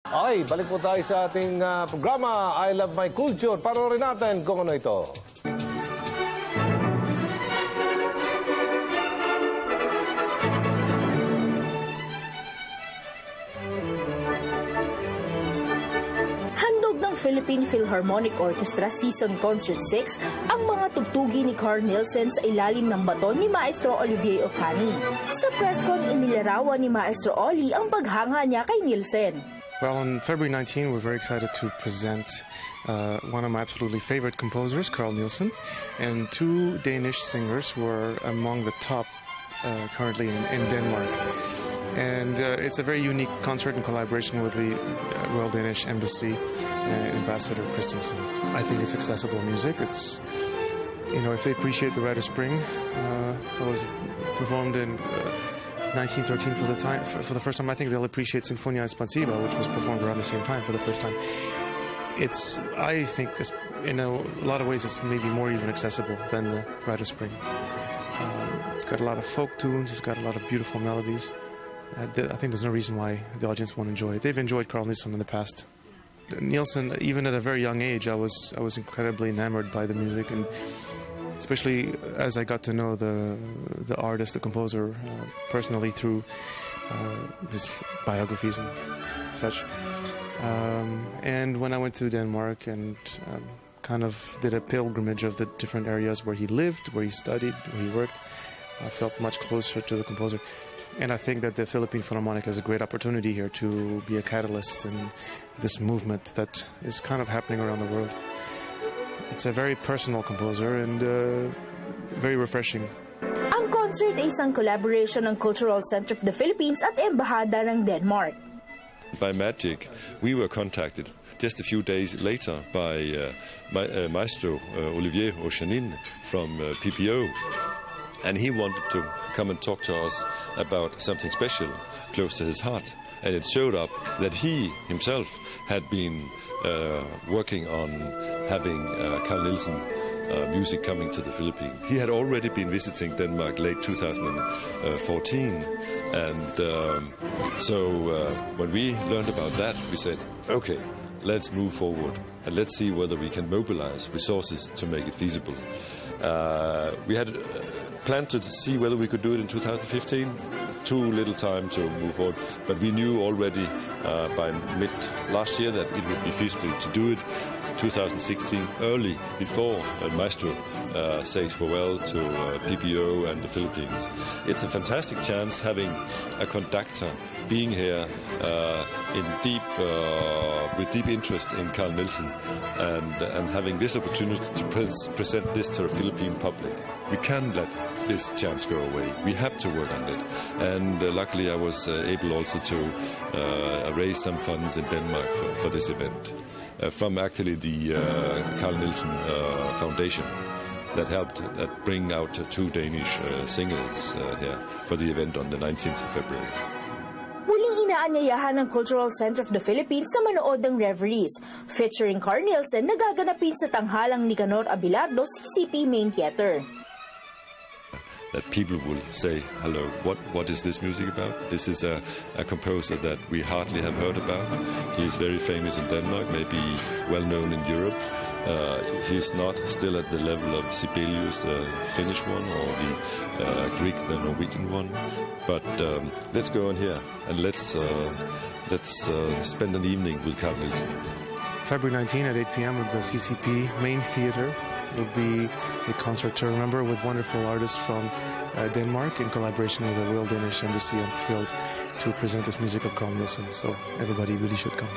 Ay, balik po tayo sa ating programa, I Love My Culture. Panoorin natin kung ano ito. Handog ng Philippine Philharmonic Orchestra Season Concert 6 ang mga tugtugi ni Carl Nielsen sa ilalim ng baton ni Maestro Olivier Ocani. Sa press con, inilarawan ni Maestro Oli ang paghanga niya kay Nielsen. Well, on February 19, we're very excited to present one of my absolutely favorite composers, Carl Nielsen, and two Danish singers who are among the top currently in Denmark. And it's a very unique concert in collaboration with the Royal Danish Embassy and Ambassador Christensen. I think it's accessible music. It's, you know, if they appreciate the Rite of Spring, that was performed in 1913 for the first time. I think they'll appreciate Sinfonia Espansiva, which was performed around the same time for the first time. I think, in a lot of ways, it's maybe more even accessible than the Rite of Spring. It's got a lot of folk tunes. It's got a lot of beautiful melodies. I think there's no reason why the audience won't enjoy it. They've enjoyed Carl Nielsen in the past. Nielsen, even at a very young age, I was incredibly enamored by the music, and especially as I got to know the artist, the composer, personally through his biographies and such. And when I went to Denmark and kind of did a pilgrimage of the different areas where he lived, where he studied, where he worked, I felt much closer to the composer. And I think that the Philippine Philharmonic has a great opportunity here to be a catalyst in this movement that is kind of happening around the world. It's a very personal composer and very refreshing. Ang concert ay isang collaboration ng Cultural Center of the Philippines at Embahada ng Denmark. By magic, we were contacted just a few days later by Maestro Olivier Ocani from PPO, and he wanted to come and talk to us about something special close to his heart. And it showed up that he himself had been working on having Carl Nielsen music coming to the Philippines. He had already been visiting Denmark late 2014, and so when we learned about that, we said, okay, let's move forward and let's see whether we can mobilize resources to make it feasible. We had planned to see whether we could do it in 2015. Too little time to move forward, but we knew already by mid last year that it would be feasible to do it 2016, early before Maestro says farewell to PPO and the Philippines. It's a fantastic chance having a conductor being here with deep interest in Carl Nielsen and having this opportunity to present this to the Philippine public. We can't let this chance go away. We have to work on it. And luckily I was able also to raise some funds in Denmark for this event. From actually the Carl Nielsen Foundation that helped bring out two Danish singers here for the event on the 19th of February. Muling inaanyayahan ng Cultural Center of the Philippines na manood ng reveries, featuring Carl Nielsen na gaganapin sa tanghalang Nicanor Abelardo CCP Main Theater. That people will say, hello, what is this music about? This is a composer that we hardly have heard about. He is very famous in Denmark, maybe well known in Europe. He's not still at the level of Sibelius, the Finnish one, or the Greek, the Norwegian one. But let's go on here and let's spend an evening with Carl Nielsen. February 19 at 8 p.m. at the CCP Main Theater. It'll be a concert to remember with wonderful artists from Denmark in collaboration with the Royal Danish Embassy. I'm thrilled to present this music of Carl Nielsen, so everybody really should come.